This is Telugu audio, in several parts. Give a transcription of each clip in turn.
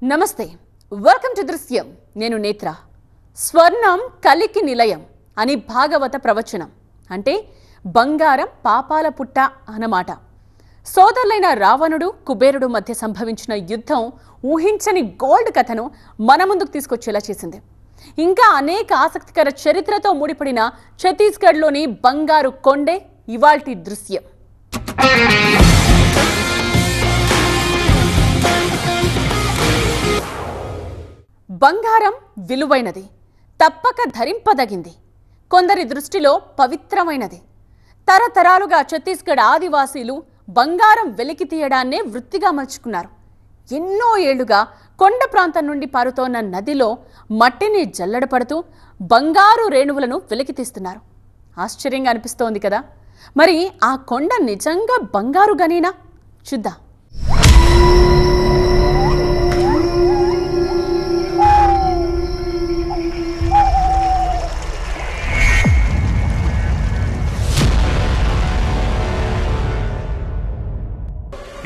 నమస్తే, వెల్కమ్ టు దృశ్యం. నేను నేత్ర. స్వర్ణం కలికి నిలయం అని భాగవత ప్రవచనం. అంటే బంగారం పాపాల పుట్ట అన్నమాట. సోదరులైన రావణుడు కుబేరుడు మధ్య సంభవించిన యుద్ధం ఊహించని గోల్డ్ కథను మన ముందుకు తీసుకొచ్చేలా చేసింది. ఇంకా అనేక ఆసక్తికర చరిత్రతో ముడిపడిన ఛత్తీస్గఢ్లోని బంగారు కొండే ఇవాల్టి దృశ్యం. బంగారం విలువైనది, తప్పక ధరింపదగింది, కొందరి దృష్టిలో పవిత్రమైనది. తరతరాలుగా ఛత్తీస్గఢ్ ఆదివాసీలు బంగారం వెలికి తీయడాన్నే వృత్తిగా మలుచుకున్నారు. ఎన్నో ఏళ్లుగా కొండ ప్రాంతం నుండి పారుతోన్న నదిలో మట్టిని జల్లెడపడుతూ బంగారు రేణువులను వెలికి తీస్తున్నారు. ఆశ్చర్యంగా అనిపిస్తోంది కదా. మరి ఆ కొండ నిజంగా బంగారు గనేనా? చూద్దాం.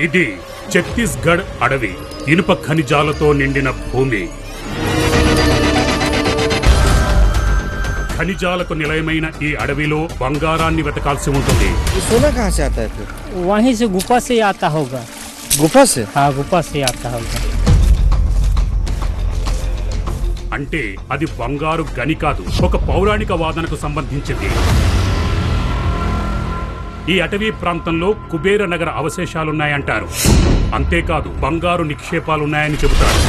ఇది ఛత్తీస్గఢ్ అడవి. ఇనుప ఖనిజాలతో నిండిన భూమి. ఖనిజాలకు నిలయమైన ఈ అడవిలో బంగారాన్ని వెతకాల్సి ఉంటుంది. सोना कहाँ से आता है फिर? वहीं से गुफा से आता होगा। गुफा से? हाँ, गुफा से आता होगा। అంటే అది బంగారు గని కాదు, ఒక పౌరాణిక వాదనకు సంబంధించింది. ఈ అటవీ ప్రాంతంలో కుబేర నగర అవశేషాలున్నాయంటారు. అంతేకాదు బంగారు నిక్షేపాలున్నాయని చెబుతారు.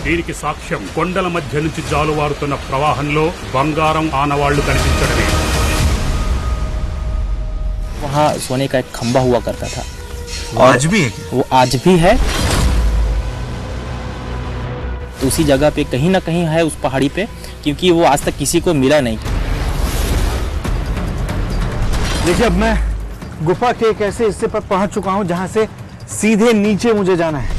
దీనికి సాక్ష్యం కొండల మధ్య నుంచి జాలువారుతున్న ప్రవాహంలో బంగారం ఆనవాళ్లు కనిపించడమే. वहाँ सोने का एक खंबा हुआ करता था। आज भी है? वो आज भी है। तो उसी जगह पे कहीं ना कहीं है, उस पहाड़ी पे, क्योंकि वो आज तक किसी को मिला नहीं। देखिए, अब मैं गुफा के एक ऐसे हिस्से पर पहुंच चुका हूं जहां से सीधे नीचे मुझे जाना है।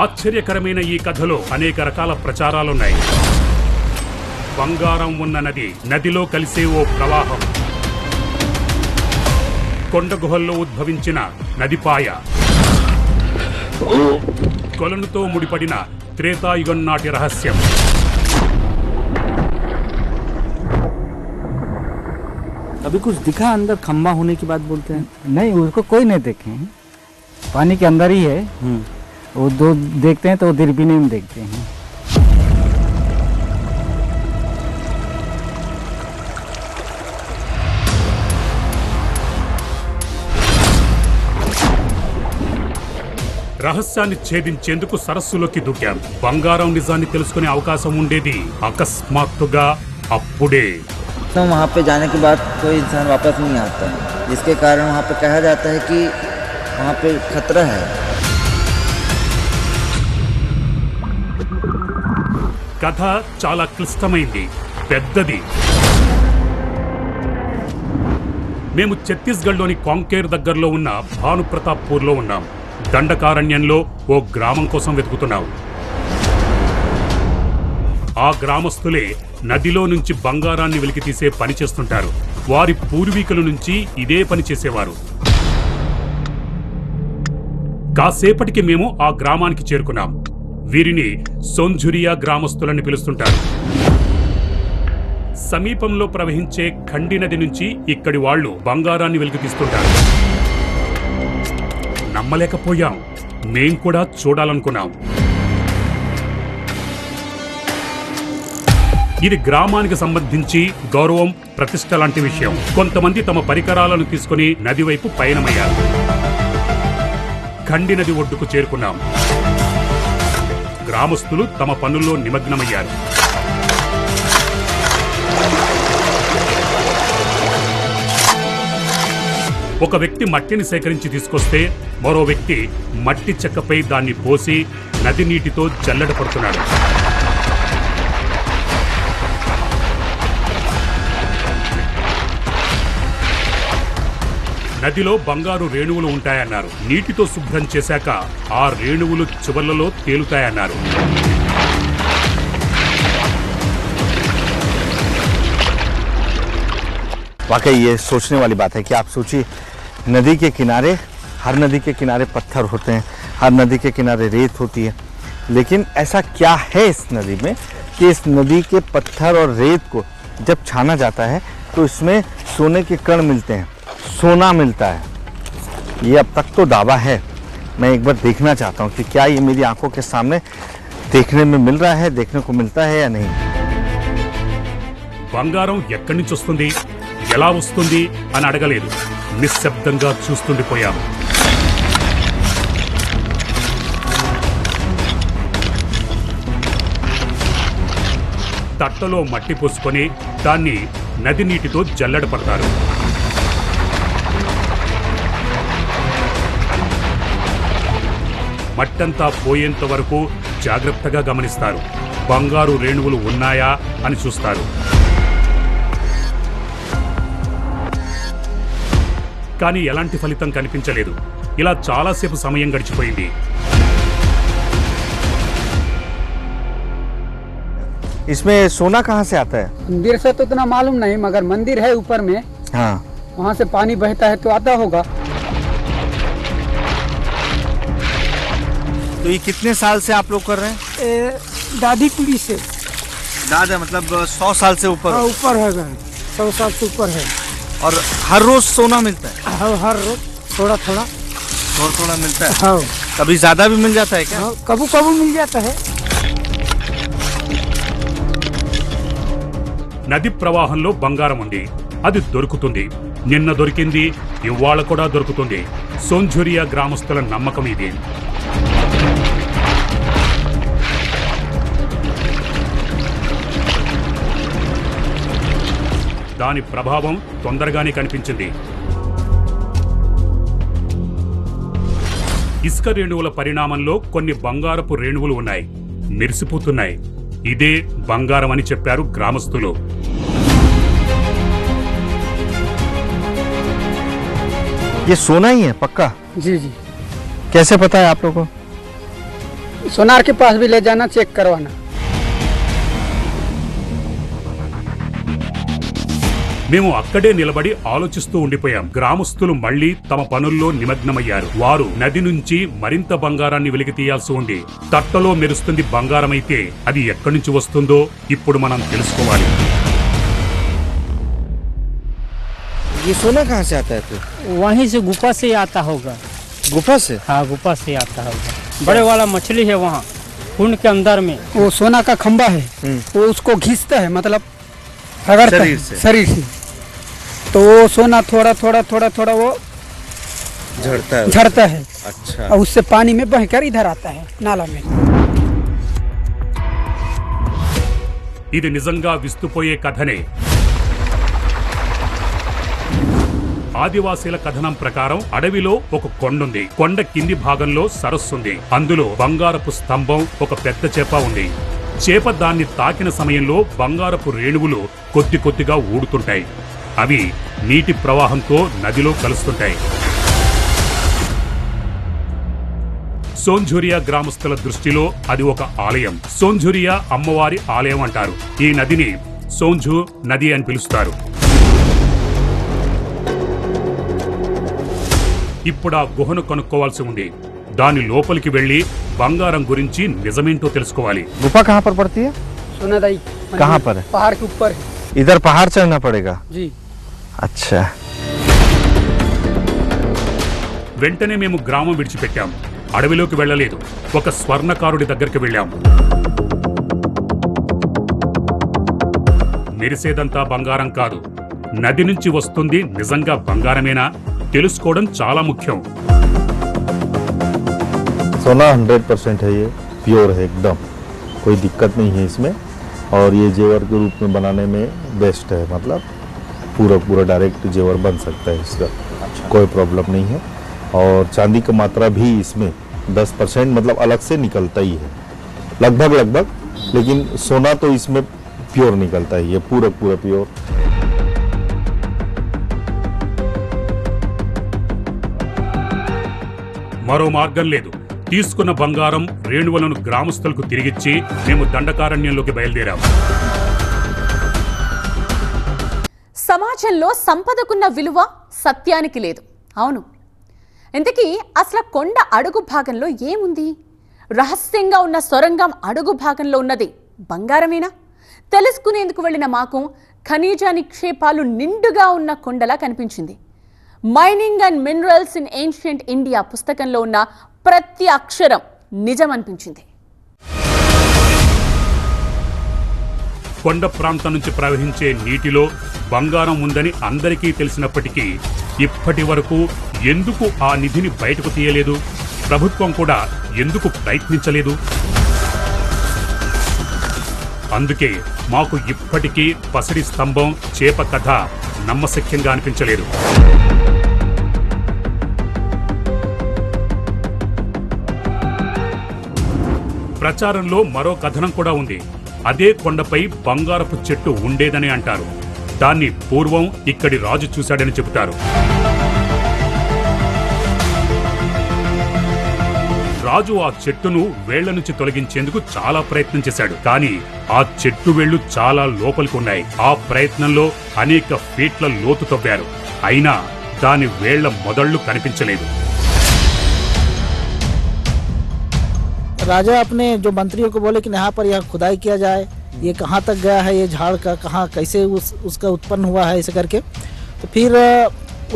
ఆశ్చర్యకరమైన ఈ కథలో అనేక రకాల ప్రచారాలున్నాయి. బంగారం ఉన్న నది, నదిలో కలిసే ఓ ప్రవాహం, కొండ గుహల్లో ఉద్భవించిన నదిపాయ, కొలనుతో ముడిపడిన త్రేతాయుగం నాటి రహస్యం. अभी कुछ दिखा अंदर खंबा होने की बात बोलते हैं? नहीं, उसको कोई नहीं देखे हैं। पानी के अंदर ही है। वो दो देखते हैं तो दूरबीन में देखते हैं। రహస్యాన్ని ఛేదించేందుకు సరస్సులోకి దూకాం. బంగారం నిజాన్ని తెలుసుకునే అవకాశం ఉండేది. అకస్మాత్తుగా అప్పుడే तो वहाँ पे जाने के बाद कोई इंसान वापस नहीं आता है, जिसके कारण वहाँ पे कहा जाता है कि वहाँ पे खतरा है। కథ చాలా క్లిష్టమైంది, పెద్దది. మేము ఛత్తీస్గఢ్లోని కాంకేర్ దగ్గరలో ఉన్న భానుప్రతాప్పూర్లో ఉన్నాం. దండకారణ్యంలో ఓ గ్రామం కోసం వెతుకుతున్నాం. ఆ గ్రామస్తులే నదిలో నుంచి బంగారాన్ని వెలికితీసే పని చేస్తుంటారు. వారి పూర్వీకుల నుంచి ఇదే పని చేసేవారు. కాసేపటికి మేము ఆ గ్రామానికి చేరుకున్నాం. వీరిని సోంఝురియా గ్రామస్తులని పిలుస్తుంటారు. సమీపంలో ప్రవహించే ఖండి నది నుంచి ఇక్కడి వాళ్లు బంగారాన్ని వెలికితీస్తుంటారు. నమ్మలేకపోయాం. మేం కూడా చూడాలనుకున్నాం. ఇది గ్రామానికి సంబంధించి గౌరవం, ప్రతిష్ట లాంటి విషయం. కొంతమంది తమ పరికరాలను తీసుకుని నది వైపు పయనమయ్యారు. ఖండి నది ఒడ్డుకు చేరుకున్నాం. గ్రామస్తులు తమ పనుల్లో నిమగ్నమయ్యారు. ఒక వ్యక్తి మట్టిని సేకరించి తీసుకొస్తే మరో వ్యక్తి మట్టి చెక్కపై దాన్ని పోసి నది నీటితో జల్లెడ పడుతున్నాడు. నదిలో బంగారు రేణువులు ఉంటాయన్నారు. నీటితో శుభ్రం చేశాక ఆ రేణువులు చివర్లలో తేలుతాయన్నారు. वाकई ये सोचने वाली बात है कि आप सोचिए, नदी के किनारे हर नदी के किनारे पत्थर होते हैं, हर नदी के किनारे रेत होती है, लेकिन ऐसा क्या है इस नदी में कि इस नदी के पत्थर और रेत को जब छाना जाता है तो इसमें सोने के कण मिलते हैं, सोना मिलता है। ये अब तक तो दावा है, मैं एक बार देखना चाहता हूँ कि क्या ये मेरी आंखों के सामने देखने में मिल रहा है, देखने को मिलता है या नहीं। బంగారం ఎక్కడి నుంచి వస్తుంది, ఎలా వస్తుంది అని అడగలేదు, నిశ్శబ్దంగా చూస్తుండిపోయాం. తట్టలో మట్టి పోసుకొని దాన్ని నది నీటితో జల్లెడపడతారు. మట్టంతా పోయేంత వరకు జాగ్రత్తగా గమనిస్తారు. బంగారు రేణువులు ఉన్నాయా అని చూస్తారు. కానీ ఎలాంటి ఫలితం కనిపించలేదు. ఇలా చాలాసేపు సమయం గడిచిపోయింది. इसमें सोना कहाँ से आता है? मंदिर से तो इतना मालूम नहीं, मगर मंदिर है ऊपर में, हाँ, वहाँ से पानी बहता है तो आता होगा। तो ये कितने साल से आप लोग कर रहे हैं? दादी कुड़ी से। दादा मतलब 100 साल से ऊपर। हाँ, ऊपर है, 100 साल से ऊपर है। और हर रोज सोना मिलता है? हाँ, हर रोज थोड़ा थोड़ा थोड़ा मिलता है। हाँ, कभी ज्यादा भी मिल जाता है क्या? हाँ, कबू कबू मिल जाता है। నది ప్రవాహంలో బంగారం ఉంది, అది దొరుకుతుంది. నిన్న దొరికింది, ఇవాళ కూడా దొరుకుతుంది. సోంఝురియా గ్రామస్తుల నమ్మకం ఇది. దాని ప్రభావం తొందరగానే కనిపించింది. ఇసుక రేణువుల పరిణామంలో కొన్ని బంగారపు రేణువులు ఉన్నాయి, మెరిసిపోతున్నాయి. ఇదే బంగారం అని చెప్పారు గ్రామస్తులు. ये सोना ही है पक्का? जी जी, कैसे पता है आप लोगों को? सोनार के पास भी ले जाना, चेक करवाना। మేము అక్కడే నిలబడి ఆలోచిస్తూ ఉండిపోయాం. గ్రామస్తులు మళ్లీ తమ పనుల్లో నిమగ్నమయ్యారు. వారు నది నుంచి మరింత బంగారాన్ని వెలికి తీయాల్సి ఉంది. తట్టలో మెరుస్తుంది బంగారమైతే అది ఎక్కడి నుంచి వస్తుందో ఇప్పుడు మనం తెలుసుకోవాలి. ये सोना कहाँ से आता है फिर? वहीं से गुफा से आता होगा। गुफा से? हाँ, गुफा से आता होगा। बड़े वाला मछली है वहाँ कुंड के अंदर में, वो सोना का खंबा है, वो उसको घिसता है, मतलब रगड़ता है शरीर से, तो वो सोना थोड़ा थोड़ा थोड़ा थोड़ा वो झड़ता है। अच्छा। और उससे पानी में बहकर इधर आता है नाला में। ఇది నిజంగా విస్తుపోయే కథనే. ఆదివాసీల కథనం ప్రకారం అడవిలో ఒక కొండుంది. కొండ కింది భాగంలో సరస్సుంది. అందులో బంగారపు స్తంభం, ఒక పెద్ద చేప ఉంది. చేప దాన్ని తాకిన సమయంలో బంగారపు రేణువులు కొద్ది కొద్దిగా ఊడుతుంటాయి. అవి నీటి ప్రవాహంతో నదిలో కలుస్తుంటాయి. సోంఝురియా గ్రామస్తుల దృష్టిలో అది ఒక ఆలయం. సోంఝురియా అమ్మవారి ఆలయం అంటారు. ఈ నదిని సోంఝు నది అని పిలుస్తారు. ఇప్పుడు ఆ గుహను కనుక్కోవాల్సి ఉంది. దాని లోపలికి వెళ్లి బంగారం గురించి నిజమేంటో తెలుసుకోవాలి. गुफा कहाँ पर पड़ती है? सोनादाई कहाँ पर है? पहाड़ के ऊपर है। इधर पहाड़ चढ़ना पड़ेगा? जी। अच्छा। వెంటనే మేము గ్రామం విడిచిపెట్టాం. అడవిలోకి వెళ్ళలేదు. ఒక స్వర్ణకారుడి దగ్గరికి వెళ్ళాం. మెరిసేదంతా బంగారం కాదు. నది నుంచి వస్తుంది నిజంగా బంగారమేనా తెలుసుకోవడం చాలా ముఖ్యం. सोना 100% है, ये प्योर है एकदम, कोई दिक्कत नहीं है इसमें। और ये जेवर के रूप में बनाने में बेस्ट है, मतलब पूरा डायरेक्ट जेवर बन सकता है इसका। अच्छा। कोई प्रॉब्लम नहीं है। और चांदी की मात्रा भी इसमें 10% मतलब अलग से निकलता ही है, लगभग। लेकिन सोना तो इसमें प्योर निकलता है, ये पूरा प्योर। మరో మార్గం లేదు. తీసుకున్న బంగారం రేణువులను గ్రామస్తులకు తిరిగిచ్చి మేము దండకారణ్యంలోకి బయలుదేరాం. సమాజంలో సంపదకున్న విలువ సత్యానికి లేదు. అవును, ఇంతకీ అసలు కొండ అడుగు భాగంలో ఏముంది? రహస్యంగా ఉన్న సొరంగం అడుగు భాగంలో ఉన్నది బంగారమేనా? తెలుసుకునేందుకు వెళ్ళిన మాకు ఖనిజ నిక్షేపాలు నిండుగా ఉన్న కొండలా కనిపించింది. Mining and minerals in ancient India పుస్తకంలో ఉన్న ప్రతి అక్షరం నిజం అనిపించింది. కొండ ప్రాంతం నుంచి ప్రవహించే నీటిలో బంగారం ఉందని అందరికీ తెలిసినప్పటికీ ఇప్పటి వరకు ఎందుకు ఆ నిధిని బయటకు తీయలేదు? ప్రభుత్వం కూడా ఎందుకు ప్రయత్నించలేదు? అందుకే మాకు ఇప్పటికీ పసిడి స్తంభం చేప కథ నమ్మశక్యంగా అనిపించలేదు. ప్రచారంలో మరో కథనం కూడా ఉంది. అదే కొండపై బంగారపు చెట్టు ఉండేదని అంటారు. దాన్ని పూర్వం ఇక్కడి రాజు చూశాడని చెబుతారు. రాజు ఆ చెట్టును వేళ్ల నుంచి తొలగించేందుకు చాలా ప్రయత్నం చేశాడు. కానీ ఆ చెట్టు వేళ్లు చాలా లోపలికి ఉన్నాయి. ఆ ప్రయత్నంలో అనేక ఫీట్ల లోతు తవ్వారు. అయినా దాని వేళ్ల మొదళ్లు కనిపించలేదు. राजा अपने जो मंत्रियों को बोले कि यहाँ पर यह खुदाई किया जाए, ये कहाँ तक गया है, ये झाड़ का कहाँ कैसे उसका उत्पन्न हुआ है, ऐसे करके तो फिर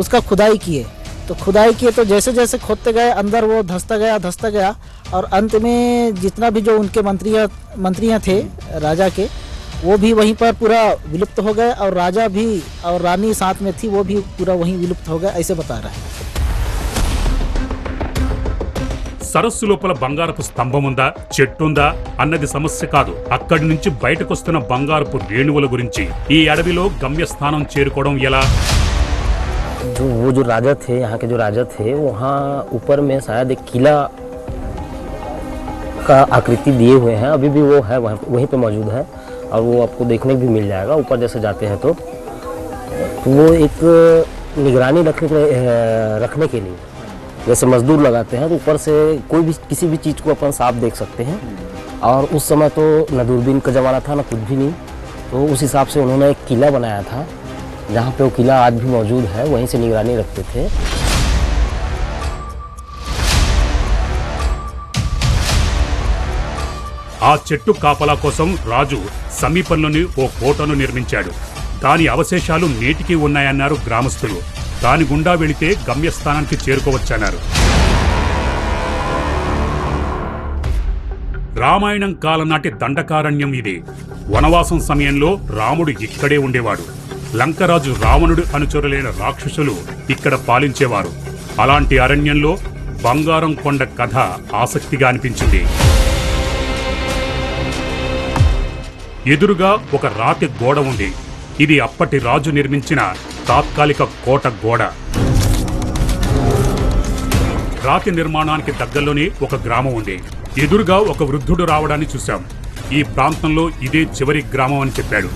उसका खुदाई किए। तो खुदाई किए तो जैसे जैसे खोदते गए अंदर वो धंसता गया और अंत में जितना भी जो उनके मंत्रियाँ थे राजा के, वो भी वहीं पर पूरा विलुप्त हो गए और राजा भी और रानी साथ में थी, वो भी पूरा वहीं विलुप्त हो गए, ऐसे बता रहे हैं। సరస్సు లోపల బంగారపు స్తంభం ఉందా, చెట్టుందా అన్నది సమస్య కాదు. అక్కడి నుంచి బయటకొస్తున్న బంగారపు రేణువుల గురించి, ఈ అడవిలో గమ్యస్థానం చేరుకోవడం ఎలా? वो जो राजा थे, यहाँ के जो राजा थे, वहाँ ऊपर में शायद एक किला का आकृति दिए हुए हैं, अभी भी वो है वहीं पे मौजूद है और वो आपको देखने भी मिल जाएगा। ऊपर जैसे जाते हैं तो वो एक निगरानी रखने के लिए जैसे मजदूर लगाते हैं, तो ऊपर से कोई भी किसी भी चीज़ को अपन साफ देख सकते हैं। और उस समय तो न दूरबीन का ज़माना था, न कुछ भी नहीं, तो उस हिसाब से उन्होंने एक किला बनाया था, जहाँ पे वो किला आज भी मौजूद है, वहीं से निगरानी रखते थे। ఆ చెట్టు కాపలా కోసం రాజు సమీపంలోని ఓ కోటను నిర్మించాడు. దాని అవశేషాలు నేటికి ఉన్నాయన్నారు గ్రామస్తులు. దాని గుండా వెళితే గమ్యస్థానానికి చేరుకోవచ్చన్నారు. రామాయణం కాలం నాటి దండకారణ్యం ఇది. వనవాసం సమయంలో రాముడు ఇక్కడే ఉండేవాడు. లంకరాజు రావణుడు అనుచరులైన రాక్షసులు ఇక్కడ పాలించేవారు. అలాంటి అరణ్యంలో బంగారం కొండ కథ ఆసక్తిగా అనిపించింది. ఎదురుగా ఒక రాతి గోడ ఉంది. ఇది అప్పటి రాజు నిర్మించిన తాత్కాలిక కోట గోడ. రాతి నిర్మాణానికి దగ్గరలోనే ఒక గ్రామం ఉంది. ఎదురుగా ఒక వృద్ధుడు రావడాన్ని చూశాం. ఈ ప్రాంతంలో ఇదే చివరి గ్రామం అని చెప్పాడు.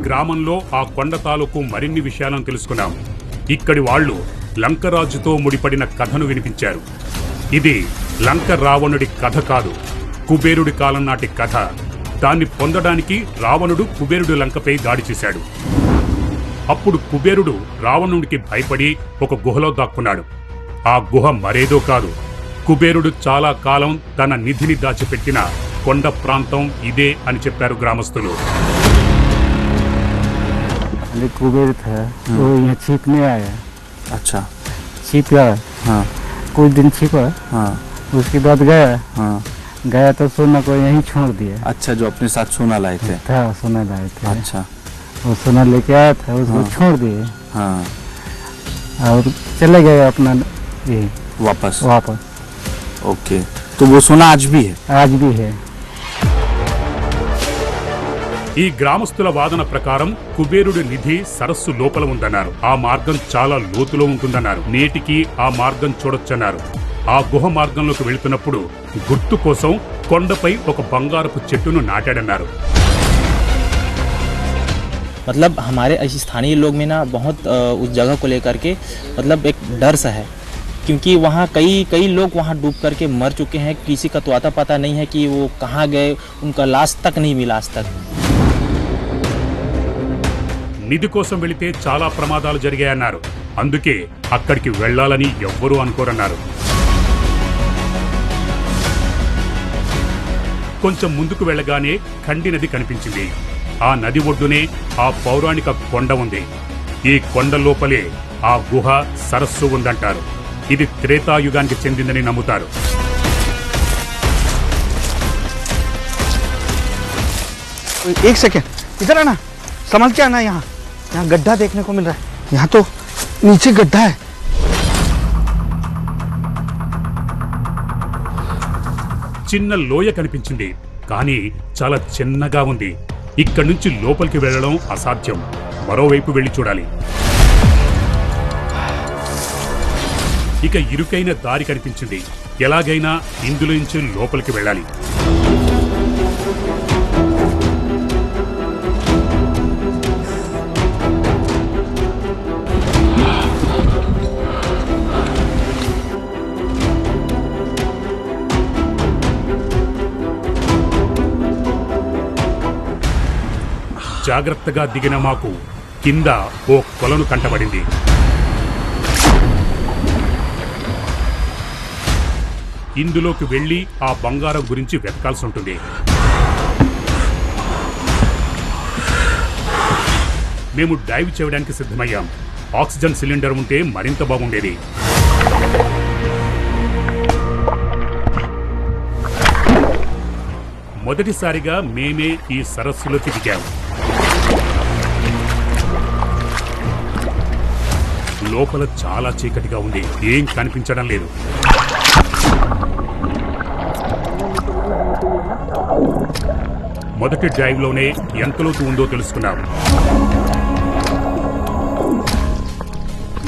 గ్రామంలో ఆ కొండ తాలూకు మరిన్ని విషయాలను తెలుసుకున్నాం. ఇక్కడి వాళ్ళు లంకరాజుతో ముడిపడిన కథను వినిపించారు. ఇది లంక రావణుడి కథ కాదు, కుబేరుడి కాలం నాటి కథ. దాన్ని పొందడానికి రావణుడు కుబేరుడి లంకపై దాడి చేశాడు. అప్పుడు కుబేరుడు రావణుడికి భయపడి ఒక గుహలో దాక్కున్నాడు. ఆ గుహ మరేదో కాదు, కుబేరుడు చాలా కాలం తన నిధిని దాచిపెట్టిన కొండ ప్రాంతం ఇదే అని చెప్పారు గ్రామస్తులు. कुबेर था वो यहाँ छिपने आया। अच्छा, छिप गया। हाँ, कुछ दिन छिपा। हाँ, उसके बाद गया। हाँ, गया तो सोना को यहीं छोड़ दिया अच्छा, जो अपने साथ सोना लाए थे। था, सोना लाए थे। अच्छा, वो सोना लेके आया था, उसको छोड़ दिए हाँ, और चले गए अपना ये वापस। ओके, तो वो सोना आज भी है? आज भी है। ఈ గ్రామస్తుల వాదన ప్రకారం కుబేరుడి నిధి సరస్సు లోపల ఉందన్నారు. ఆ మార్గం చాలా లోతులో ఉంటుందన్నారు. నేటికి ఆ మార్గం చూడొచ్చన్నారు. ఆ గుహ మార్గంలోకి వెళుతున్నప్పుడు గుర్తు కోసం కొండపై ఒక బంగారపు చెట్టును నాటాడన్నారు. मतलब हमारे ऐसे स्थानीय लोग में ना बहुत उस जगह को लेकर के मतलब एक डर सा है, क्योंकि वहाँ कई लोग वहाँ डूब करके मर चुके हैं। किसी का तो आता पता नहीं है कि वो कहाँ गए, उनका लाश तक नहीं मिला आज तक। నిధి కోసం వెళితే చాలా ప్రమాదాలు జరిగాయన్నారు. అందుకే అక్కడికి వెళ్లాలని ఎవ్వరూ అనుకోరన్నారు. కొంచెం ముందుకు వెళ్ళగానే ఖండి నది కనిపించింది. ఆ నది ఒడ్డునే ఆ పౌరాణిక కొండ ఉంది. ఈ కొండ లోపలే ఆ గుహ సరస్సు ఉందంటారు. ఇది త్రేతాయుగానికి చెందిందని నమ్ముతారు. एक सेकेंड इधर आना, संभल के आना। यहाँ गड्ढा देखने को मिल रहा है। यहाँ तो नीचे गड्ढा है। చిన్న లోయ కనిపించింది, కానీ చాలా చిన్నగా ఉంది. ఇక్కడి నుంచి లోపలికి వెళ్ళడం అసాధ్యం. మరోవైపు వెళ్లి చూడాలి. ఇక ఇరుకైన దారి కనిపించింది. ఎలాగైనా ఇందులో నుంచి లోపలికి వెళ్ళాలి. జాగ్రత్తగా దిగిన మాకు కింద ఓ కొలను కంటబడింది. ఇందులోకి వెళ్లి ఆ బంగారం గురించి వెతకాల్సి ఉంటుంది. మేము డైవ్ చేయడానికి సిద్ధమయ్యాం. ఆక్సిజన్ సిలిండర్ ఉంటే మరింత బాగుండేది. మొదటిసారిగా మేమే ఈ సరస్సులోకి దిగాము. లోపల చాలా చీకటిగా ఉంది. ఏం కనిపించడం లేదు. మొదటి డ్రైవ్లోనే ఎంత లోతు ఉందో తెలుసుకున్నాం.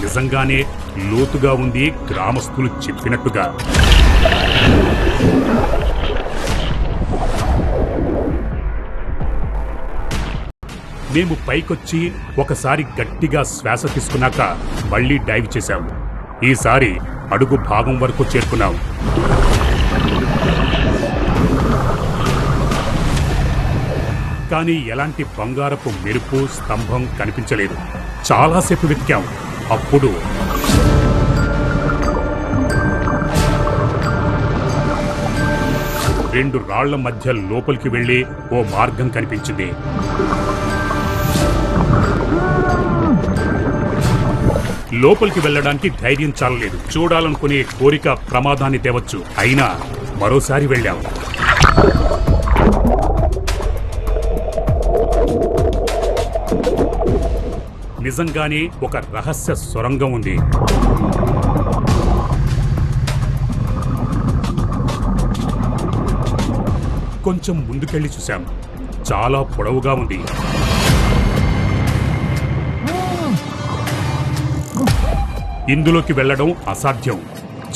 నిజంగానే లోతుగా ఉంది, గ్రామస్తులు చెప్పినట్టుగా. మేము పైకొచ్చి ఒకసారి గట్టిగా శ్వాస తీసుకున్నాక మళ్లీ డైవ్ చేశాము. ఈసారి అడుగు భాగం వరకు చేరుకున్నాం. కానీ ఎలాంటి బంగారపు మెరుపు స్తంభం కనిపించలేదు. చాలాసేపు వెతికాం. అప్పుడు రెండు రాళ్ల మధ్య లోపలికి వెళ్లే ఓ మార్గం కనిపించింది. లోపలికి వెళ్లడానికి ధైర్యం చాలలేదు. చూడాలనుకునే కోరిక ప్రమాదాన్ని తేవచ్చు. అయినా మరోసారి వెళ్ళాం. నిజంగానే ఒక రహస్య సొరంగం ఉంది. కొంచెం ముందుకెళ్లి చూశాం. చాలా పొడవుగా ఉంది. ఇందులోకి వెళ్లడం అసాధ్యం.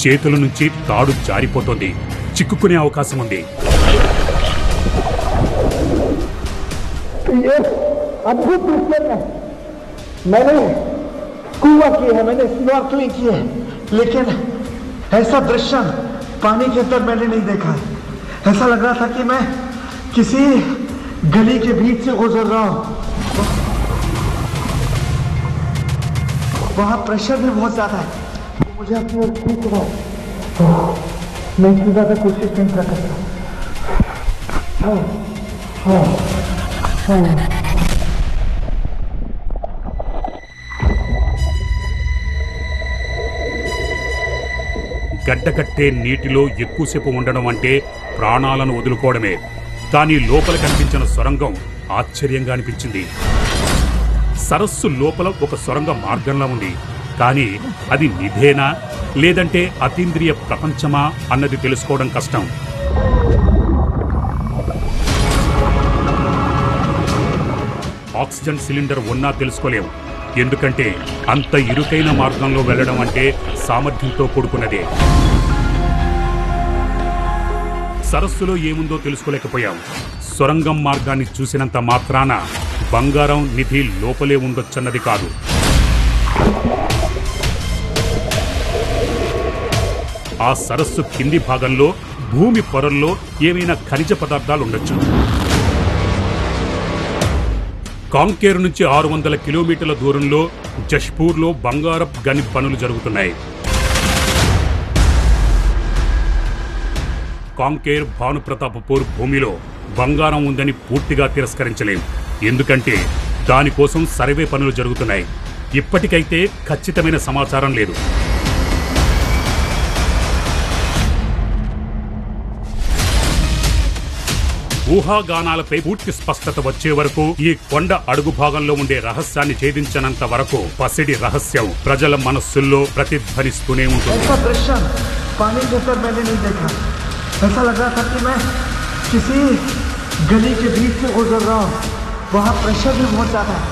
చేతుల నుంచి తాడు జారిపోతుంది. చిక్కుకునే అవకాశం ఉంది. अद्भुत दृश्य है। मैंने स्कूबा की है, मैंने स्नॉर्कलिंग की है, लेकिन ऐसा दृश्य पानी के अंदर मैंने नहीं देखा है। ऐसा लग रहा था कि मैं किसी गली के बीच से गुजर रहा हूँ। वहाँ प्रेशर भी बहुत ज्यादा है, मुझे अपनी ओर खींच रहा है। मैं इतनी ज्यादा कोशिश नहीं कर सकता। గడ్డకట్టే నీటిలో ఎక్కువసేపు ఉండడం అంటే ప్రాణాలను వదులుకోవడమే. కానీ లోపల కనిపించిన సొరంగం ఆశ్చర్యంగా అనిపించింది. సరస్సు లోపల ఒక సొరంగ మార్గంలా ఉంది. కానీ అది నిధేనా లేదంటే అతీంద్రియ ప్రపంచమా అన్నది తెలుసుకోవడం కష్టం. ఆక్సిజన్ సిలిండర్ ఉన్నా తెలుసుకోలేము. ఎందుకంటే అంత ఇరుకైన మార్గంలో వెళ్లడం అంటే సామర్థ్యంతో కూడుకున్నదే. సరస్సులో ఏముందో తెలుసుకోలేకపోయాం. సొరంగం మార్గాన్ని చూసినంత మాత్రాన బంగారం నిధి లోపలే ఉండొచ్చన్నది కాదు. ఆ సరస్సు కింది భాగంలో భూమి పొరల్లో ఏమైనా ఖనిజ పదార్థాలు ఉండొచ్చు. కాంకేర్ నుంచి 600 కిలోమీటర్ల దూరంలో జష్పూర్లో బంగారపు గని పనులు జరుగుతున్నాయి. కాంకేర్ భానుప్రతాపపూర్ భూమిలో బంగారం ఉందని పూర్తిగా తిరస్కరించలేం. ఎందుకంటే దానికోసం సర్వే పనులు జరుగుతున్నాయి. ఇప్పటికైతే ఖచ్చితమైన సమాచారం లేదు. ఊహాగానాలపై పూర్తి స్పష్టత వచ్చే వరకు ఈ కొండ అడుగు భాగంలో ఉండే రహస్యాన్ని ఛేదించనంత వరకు పసిడి రహస్యం ప్రజల మనస్సుల్లో ప్రతిధ్వనిస్తూనే ఉంటుంది. ऐसा दृश्य पानी के ऊपर मैंने नहीं देखा. ऐसा लग रहा था कि मैं किसी गली के बीच से गुजर रहा हूँ. वहाँ प्रेशर भी बहुत ज्यादा है.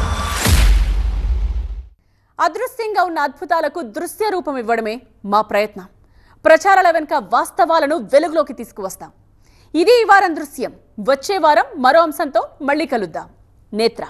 అదృశ్యంగా ఉన్న అద్భుతాలకు దృశ్య రూపం ఇవ్వడమే మా ప్రయత్నం. ప్రచారాల వెనుక వాస్తవాలను వెలుగులోకి తీసుకువస్తాం. ఇది ఈ వారం దృశ్యం. వచ్చే వారం మరో అంశంతో మళ్ళీ కలుద్దాం. నేత్ర.